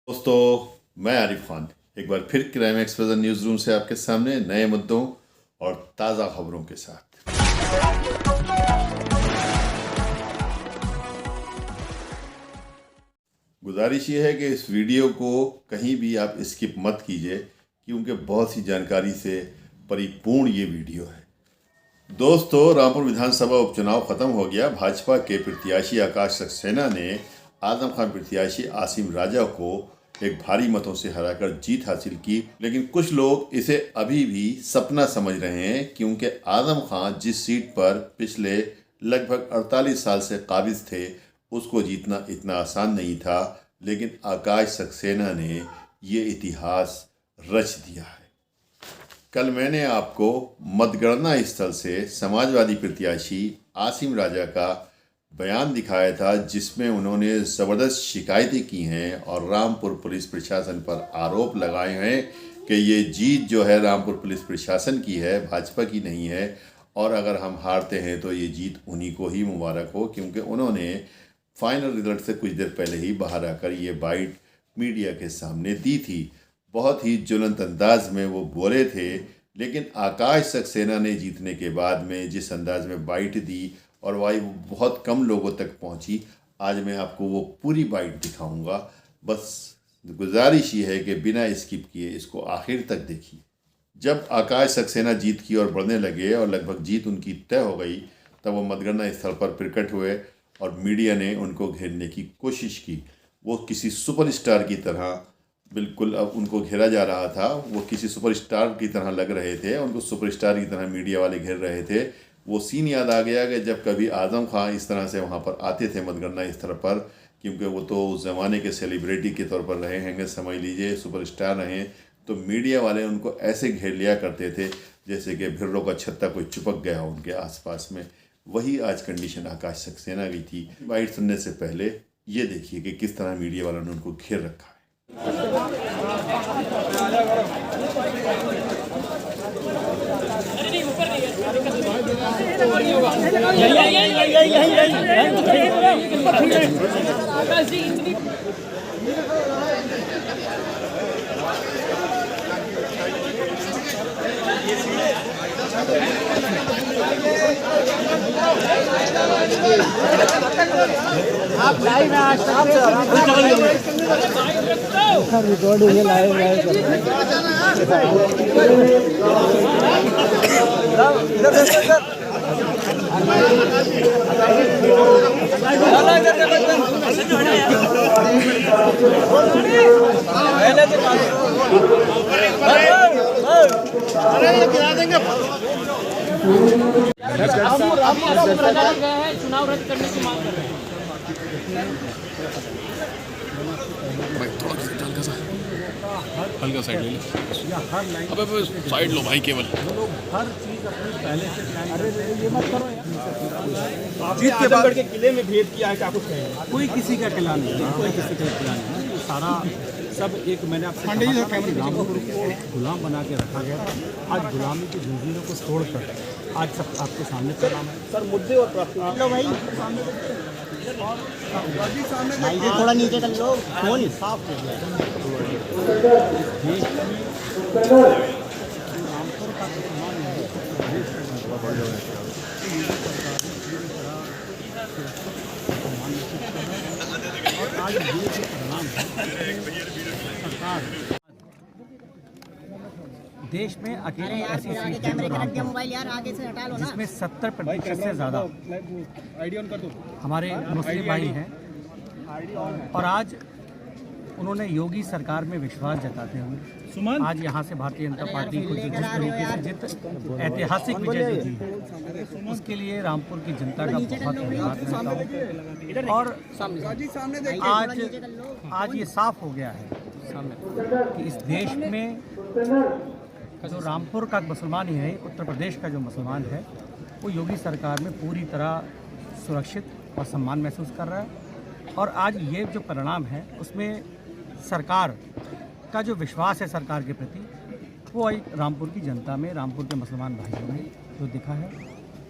दोस्तों, मैं आरिफ खान एक बार फिर क्राइम एक्सप्रेस न्यूज़ रूम से आपके सामने नए मुद्दों और ताज़ा खबरों के साथ। गुजारिश ये है कि इस वीडियो को कहीं भी आप स्किप मत कीजिए क्योंकि बहुत सी जानकारी से परिपूर्ण ये वीडियो है। दोस्तों, रामपुर विधानसभा उपचुनाव खत्म हो गया। भाजपा के प्रत्याशी आकाश सक्सेना ने आजम खान प्रत्याशी आसिम राजा को एक भारी मतों से हराकर जीत हासिल की, लेकिन कुछ लोग इसे अभी भी सपना समझ रहे हैं क्योंकि आजम खान जिस सीट पर पिछले लगभग 48 साल से काबिज थे उसको जीतना इतना आसान नहीं था, लेकिन आकाश सक्सेना ने ये इतिहास रच दिया है। कल मैंने आपको मतगणना स्थल से समाजवादी प्रत्याशी आसिम राजा का बयान दिखाया था जिसमें उन्होंने ज़बरदस्त शिकायतें की हैं और रामपुर पुलिस प्रशासन पर आरोप लगाए हैं कि ये जीत जो है रामपुर पुलिस प्रशासन की है, भाजपा की नहीं है, और अगर हम हारते हैं तो ये जीत उन्हीं को ही मुबारक हो, क्योंकि उन्होंने फाइनल रिजल्ट से कुछ देर पहले ही बाहर आकर ये बाइट मीडिया के सामने दी थी। बहुत ही ज्वलंत अंदाज में वो बोले थे, लेकिन आकाश सक्सेना ने जीतने के बाद में जिस अंदाज में बाइट दी और वही बहुत कम लोगों तक पहुंची, आज मैं आपको वो पूरी बाइट दिखाऊंगा। बस गुजारिश ये है कि बिना स्किप किए इसको आखिर तक देखिए। जब आकाश सक्सेना जीत की ओर बढ़ने लगे और लगभग जीत उनकी तय हो गई, तब वो मतगणना स्थल पर प्रकट हुए और मीडिया ने उनको घेरने की कोशिश की। वो किसी सुपरस्टार की तरह, बिल्कुल अब उनको घेरा जा रहा था, वो किसी सुपरस्टार की तरह लग रहे थे, उनको सुपरस्टार की तरह मीडिया वाले घेर रहे थे। वो सीन याद आ गया कि जब कभी आजम खान इस तरह से वहाँ पर आते थे मतगणना स्थल पर, क्योंकि वो तो उस ज़माने के सेलिब्रिटी के तौर पर रहे हैं, समझ लीजिए सुपरस्टार रहे, तो मीडिया वाले उनको ऐसे घेर लिया करते थे जैसे कि भिर्रों का छत्ता कोई चिपक गया हो उनके आसपास में। वही आज कंडीशन आकाश सक्सेना की थी। बाइट सुनने से पहले ये देखिए कि किस तरह मीडिया वालों ने उनको घेर रखा है। आप लाइव में आज रिकॉर्डिंग है, लाइव चुनाव रद्द करने की मांग कर रहे हैं। हल्का साइड ले लो। अबे साइड लो भाई, केवल हर चीज अपनी पहले से ये मत करो यार। जीत के बाद के किले में भेद किया है, क्या कुछ कहेंगे? कोई किसी का किला नहीं है, कोई किसी का किला नहीं है। सारा सब एक, मैंने आपसे कहा था कि रामपुर को गुलाम बना के रखा गया। आज गुलामी की जंजीरों को तोड़कर आज सब आपके सामने सलाम है। सर, मुद्दे और प्राथमिकता भाई थोड़ा नीचे कर लो, फोन साफ कर दिया। रामपुर का सम्मान है, और आज ये जो परिणाम है, सरकार देश में अकेली ऐसी सीट है जिसमें 70% से ज़्यादा हमारे मुस्लिम भाई हैं, और आज उन्होंने योगी सरकार में विश्वास जताते हुए आज यहाँ से भारतीय जनता पार्टी को जिस तरीके से जित ऐतिहासिक विजय जीती है, उसके लिए रामपुर की जनता का बहुत धन्यवाद करता हूँ। और आज ये साफ हो गया है कि इस देश में जो रामपुर का मुसलमान ही है, उत्तर प्रदेश का जो मुसलमान है, वो योगी सरकार में पूरी तरह सुरक्षित और सम्मान महसूस कर रहा है। और आज ये जो परिणाम है उसमें सरकार का जो विश्वास है सरकार के प्रति, वो रामपुर की जनता में, रामपुर के मुसलमान भाइयों में जो दिखा है,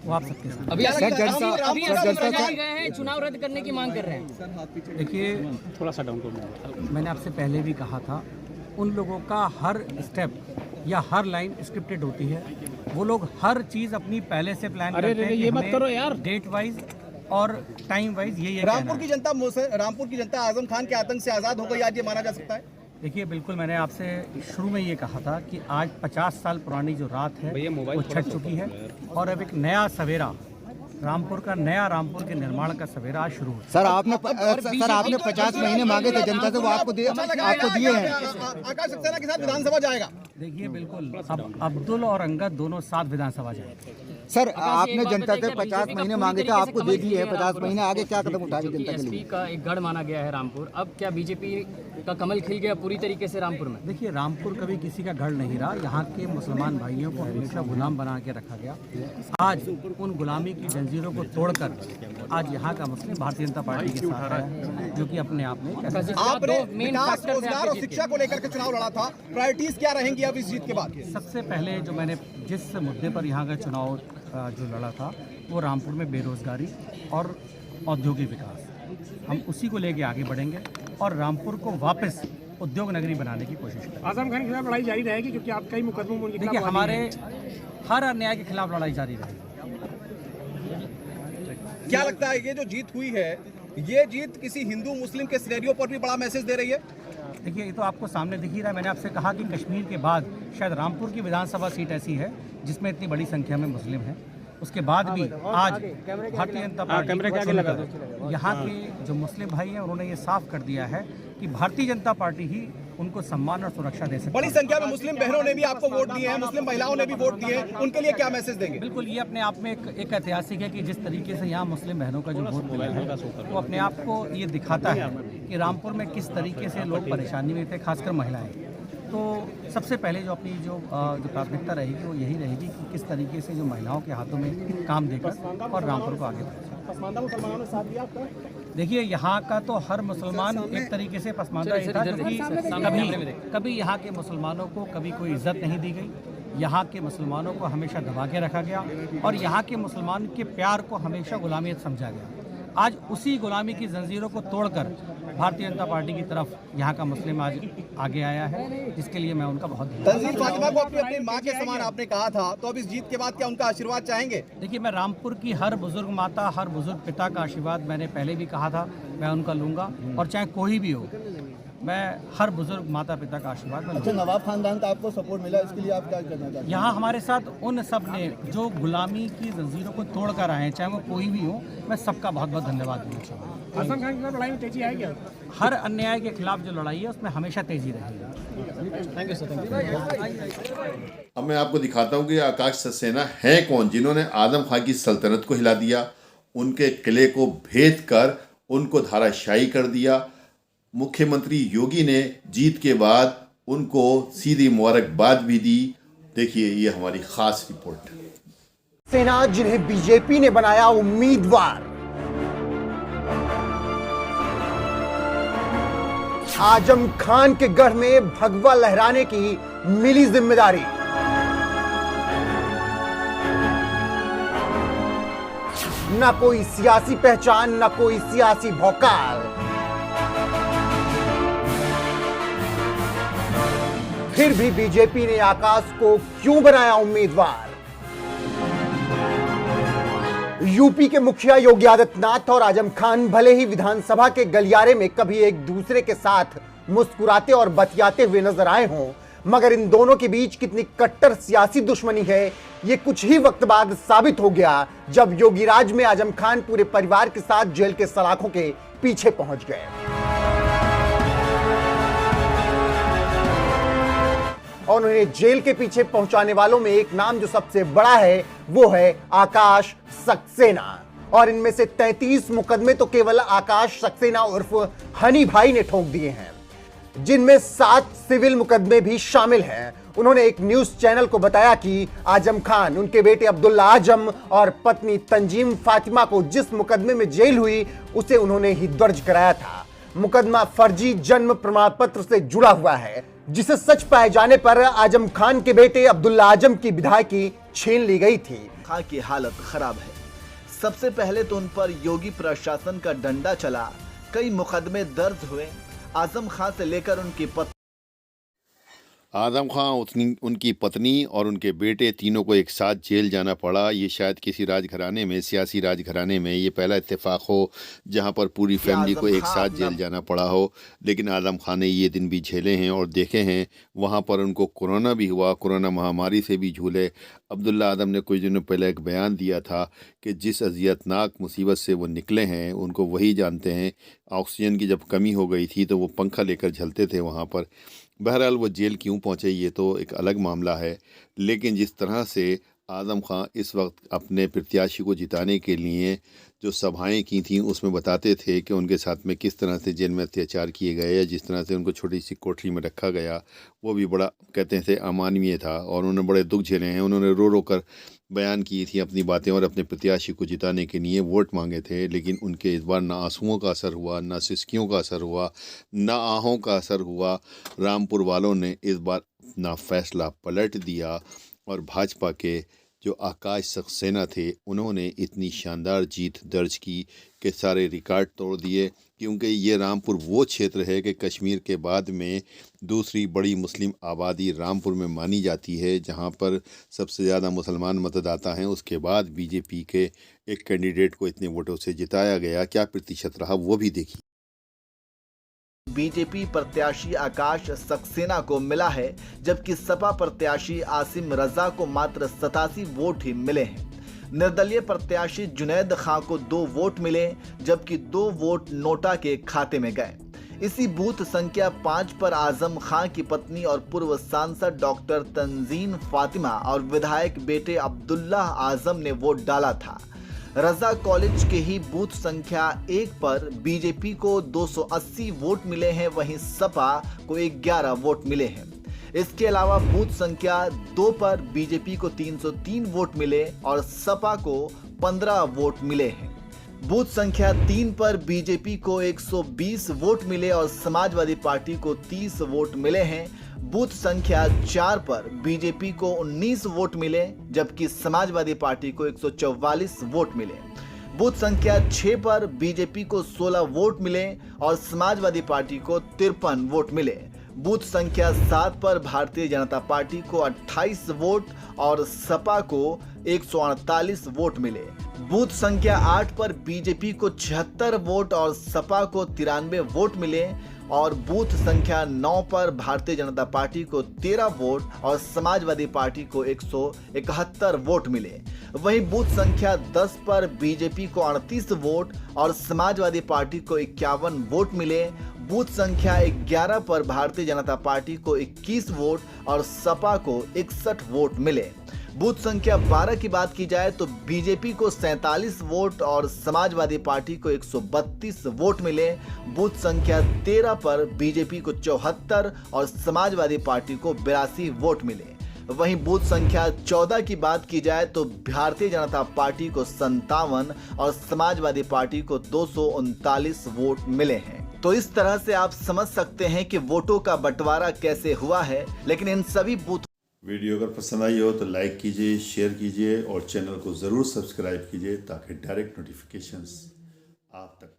वो आप सबके साथ। अभी अभी जनता गए हैं, चुनाव रद्द करने की मांग कर रहे हैं। देखिए, थोड़ा सा डाउन करो। मैंने आपसे पहले भी कहा था, उन लोगों का हर स्टेप या हर लाइन स्क्रिप्टेड होती है। वो लोग हर चीज़ अपनी पहले से प्लान करते हैं कि ये मत करो यार। डेट वाइज और टाइम वाइज ये रामपुर की जनता आजम खान के आतंक से आज़ाद हो गई, आज ये माना जा सकता है? देखिए, बिल्कुल मैंने आपसे शुरू में ये कहा था कि आज 50 साल पुरानी जो रात है वो छट चुकी है और अब एक नया सवेरा, रामपुर का नया रामपुर के निर्माण का सवेरा आज शुरू हो। सर आपने 50 महीने मांगे थे जनता से, वो आपको दिए हैं। आकाश सक्सेना के साथ विधानसभा जाएगा। देखिए, बिल्कुल अब अब्दुल और अंगद दोनों साथ विधानसभा जाएंगे। सर आपने जनता से 50 महीने मांगे थे, आपको दे दिए हैं 50 महीने, आगे क्या कदम उठाएंगे जनता के लिए? एसपी का एक गढ़ माना गया है रामपुर, अब क्या बीजेपी का कमल खिल गया पूरी तरीके से रामपुर में? देखिए, रामपुर कभी किसी का गढ़ नहीं रहा। यहाँ के मुसलमान भाइयों को हमेशा गुलाम बना के रखा गया। आज उन गुलामी की जंजीरों को तोड़कर आज यहाँ का मुस्लिम भारतीय जनता पार्टी के साथ है, जो कि अपने आप में आपने विकास, रोजगार और शिक्षा को लेकर के चुनाव लड़ा था, प्रायोरिटीज क्या रहेंगी अब इस जीत के बाद? सबसे पहले जो मैंने जिस मुद्दे पर यहाँ का चुनाव जो लड़ा था वो रामपुर में बेरोजगारी और औद्योगिक विकास, हम उसी को लेके आगे बढ़ेंगे और रामपुर को वापस उद्योग नगरी बनाने की कोशिश करेंगे। आजम खान के खिलाफ लड़ाई जारी रहेगी क्योंकि आप कई मुकदमों में देखिए, हमारे हर अन्याय के खिलाफ लड़ाई जारी रहेगी। क्या लगता है ये जो जीत हुई है, ये जीत किसी हिंदू मुस्लिम के सिनेरियो पर भी बड़ा मैसेज दे रही है? देखिए, ये तो आपको सामने दिख ही रहा है। मैंने आपसे कहा कि कश्मीर के बाद शायद रामपुर की विधानसभा सीट ऐसी है जिसमें इतनी बड़ी संख्या में मुस्लिम हैं। उसके बाद भी आज भारतीय जनता पार्टी को यहाँ के जो मुस्लिम भाई हैं उन्होंने ये साफ कर दिया है कि भारतीय जनता पार्टी ही उनको सम्मान और सुरक्षा दे सकती है। बड़ी संख्या में मुस्लिम बहनों ने भी आपको वोट दिए हैं, मुस्लिम महिलाओं ने भी वोट दिए हैं, उनके लिए क्या मैसेज देंगे? बिल्कुल, ये अपने आप में एक ऐतिहासिक है कि जिस तरीके से यहाँ मुस्लिम बहनों का जो वोट मिला है वो अपने आप को ये दिखाता है कि रामपुर में किस तरीके से लोग परेशानी में थे, खासकर महिलाएं। तो सबसे पहले जो अपनी जो प्राथमिकता रहेगी वो यही रहेगी कि किस तरीके से जो महिलाओं के हाथों में काम देकर और रामपुर को आगे बढ़ाएं। देखिए, यहाँ का तो हर मुसलमान एक तरीके से पसमानदा ही था, क्योंकि कभी यहाँ के मुसलमानों को कभी कोई इज्जत नहीं दी गई। यहाँ के मुसलमानों को हमेशा दबा के रखा गया और यहाँ के मुसलमान के प्यार को हमेशा गुलामियत समझा गया। आज उसी गुलामी की जंजीरों को तोड़कर भारतीय जनता पार्टी की तरफ यहाँ का मुस्लिम आज आगे आया है, जिसके लिए मैं उनका बहुत तंजीम फातिमा को अपनी माँ के समान आपने कहा था, तो अब इस जीत के बाद क्या उनका आशीर्वाद चाहेंगे? देखिए, मैं रामपुर की हर बुजुर्ग माता, हर बुजुर्ग पिता का आशीर्वाद मैंने पहले भी कहा था, मैं उनका लूँगा और चाहे कोई भी हो, मैं हर बुजुर्ग माता पिता का आशीर्वाद मैं लूँगा। नवाब खानदान का आपको सपोर्ट मिला, इसके लिए आप क्या करना चाहते हैं? यहाँ हमारे साथ उन सब ने जो गुलामी की जंजीरों को तोड़ कर आए हैं, चाहे वो कोई भी हो, मैं सबका बहुत बहुत धन्यवाद देना चाहूँगा। आजम खान के खिलाफ लड़ाई में तेजी आएगी? हर अन्याय के खिलाफ जो लड़ाई है उसमें हमेशा तेजी रहेगी। Thank you sir. अब मैं आपको दिखाता हूँ कि आकाश सक्सेना हैं कौन, जिन्होंने आजम खान की सल्तनत को हिला दिया, उनके किले को भेद कर उनको धाराशाही कर दिया। मुख्यमंत्री योगी ने जीत के बाद उनको सीधी मुबारकबाद भी दी। देखिए, ये हमारी खास रिपोर्ट। सेना जिन्हें बीजेपी ने बनाया उम्मीदवार, आजम खान के गढ़ में भगवा लहराने की मिली जिम्मेदारी। न कोई सियासी पहचान, न कोई सियासी भौकाल, फिर भी बीजेपी ने आकाश को क्यों बनाया उम्मीदवार? यूपी के मुखिया योगी आदित्यनाथ और आजम खान भले ही विधानसभा के गलियारे में कभी एक दूसरे के साथ मुस्कुराते और बतियाते हुए नजर आए हों, मगर इन दोनों के बीच कितनी कट्टर सियासी दुश्मनी है, ये कुछ ही वक्त बाद साबित हो गया जब योगी राज में आजम खान पूरे परिवार के साथ जेल के सलाखों के पीछे पहुंच गए और उन्हें जेल के पीछे पहुंचाने वालों में एक नाम जो सबसे बड़ा है वो है आकाश सक्सेना। और इनमें से 33 मुकदमे तो केवल आकाश सक्सेना उर्फ हनी भाई ने ठोक दिए हैं, जिनमें 7 सिविल मुकदमे भी शामिल हैं। उन्होंने एक न्यूज चैनल को बताया कि आजम खान उनके बेटे अब्दुल्ला आजम और पत्नी तंजीम फातिमा को जिस मुकदमे में जेल हुई उसे उन्होंने ही दर्ज कराया था। मुकदमा फर्जी जन्म प्रमाण पत्र से जुड़ा हुआ है, जिसे सच पाए जाने पर आजम खान के बेटे अब्दुल्ला आजम की विधायकी छीन ली गई थी। खां की हालत खराब है। सबसे पहले तो उन पर योगी प्रशासन का डंडा चला, कई मुकदमे दर्ज हुए। आजम खां से लेकर उनकी पत्नी आजम खां, उनकी पत्नी और उनके बेटे तीनों को एक साथ जेल जाना पड़ा। ये शायद किसी राजघराने में, सियासी राजघराने में ये पहला इत्तेफाक हो जहां पर पूरी फैमिली को एक साथ जेल जाना पड़ा हो। लेकिन आजम खां ने ये दिन भी झेले हैं और देखे हैं। वहां पर उनको कोरोना भी हुआ, कोरोना महामारी से भी झूले। अब्दुल्ला आदम ने कुछ दिनों पहले एक बयान दिया था कि जिस अजियतनाक मुसीबत से वो निकले हैं उनको वही जानते हैं। ऑक्सीजन की जब कमी हो गई थी तो वो पंखा लेकर झलते थे वहाँ पर। बहरहाल वो जेल क्यों पहुँचे ये तो एक अलग मामला है। लेकिन जिस तरह से आजम खां इस वक्त अपने प्रत्याशी को जिताने के लिए जो सभाएं की थीं उसमें बताते थे कि उनके साथ में किस तरह से जेल में अत्याचार किए गए या जिस तरह से उनको छोटी सी कोठरी में रखा गया, वो भी बड़ा कहते थे अमानवीय था और उन्होंने बड़े दुख झेले हैं। उन्होंने रो रो कर बयान की थी अपनी बातें और अपने प्रत्याशी को जिताने के लिए वोट मांगे थे। लेकिन उनके इस बार ना आंसुओं का असर हुआ, ना सिसकियों का असर हुआ, ना आहों का असर हुआ। रामपुर वालों ने इस बार अपना फैसला पलट दिया और भाजपा के जो आकाश सक्सेना थे उन्होंने इतनी शानदार जीत दर्ज की कि सारे रिकॉर्ड तोड़ दिए। क्योंकि ये रामपुर वो क्षेत्र है कि कश्मीर के बाद में दूसरी बड़ी मुस्लिम आबादी रामपुर में मानी जाती है, जहां पर सबसे ज़्यादा मुसलमान मतदाता हैं। उसके बाद बीजेपी के एक कैंडिडेट को इतने वोटों से जिताया गया। क्या प्रतिशत रहा वो भी देखिए। बीजेपी प्रत्याशी आकाश सक्सेना को मिला है, जबकि सपा प्रत्याशी आसिम रजा को मात्र 87 वोट ही मिले हैं। निर्दलीय प्रत्याशी जुनैद खां को 2 वोट मिले, जबकि 2 वोट नोटा के खाते में गए। इसी बूथ संख्या 5 पर आजम खां की पत्नी और पूर्व सांसद डॉक्टर तंजीन फातिमा और विधायक बेटे अब्दुल्ला आजम ने वोट डाला था। रजा कॉलेज के ही बूथ संख्या 1 पर बीजेपी को 280 वोट मिले हैं, वहीं सपा को 11 वोट मिले हैं। इसके अलावा बूथ संख्या 2 पर बीजेपी को 303 वोट मिले और सपा को 15 वोट मिले हैं। बूथ संख्या 3 पर बीजेपी को 120 वोट मिले और समाजवादी पार्टी को 30 वोट मिले हैं। बूथ संख्या 4 पर बीजेपी को 19 वोट मिले, जबकि समाजवादी पार्टी को 144 वोट मिले। बूथ संख्या 6 पर बीजेपी को 16 वोट मिले और समाजवादी पार्टी को 53 वोट मिले। बूथ संख्या 7 पर भारतीय जनता पार्टी को 28 वोट और सपा को 148 वोट मिले। बूथ संख्या 8 पर बीजेपी को 76 वोट और सपा को 93 वोट मिले और बूथ संख्या 9 पर भारतीय जनता पार्टी को 13 वोट और समाजवादी पार्टी को 171 वोट मिले। वहीं बूथ संख्या 10 पर बीजेपी को 38 वोट और समाजवादी पार्टी को 51 वोट मिले। बूथ संख्या 11 पर भारतीय जनता पार्टी को 21 वोट और सपा को 61 वोट मिले। बूथ संख्या 12 की बात की जाए तो बीजेपी को 47 वोट और समाजवादी पार्टी को 132 वोट मिले। बूथ संख्या 13 पर बीजेपी को 74 और समाजवादी पार्टी को 82 वोट मिले। वहीं बूथ संख्या 14 की बात की जाए तो भारतीय जनता पार्टी को 57 और समाजवादी पार्टी को 239 वोट मिले हैं। तो इस तरह से आप समझ सकते हैं कि वोटों का बंटवारा कैसे हुआ है। लेकिन इन सभी बूथ वीडियो अगर पसंद आई हो तो लाइक कीजिए, शेयर कीजिए और चैनल को ज़रूर सब्सक्राइब कीजिए ताकि डायरेक्ट नोटिफिकेशंस आप तक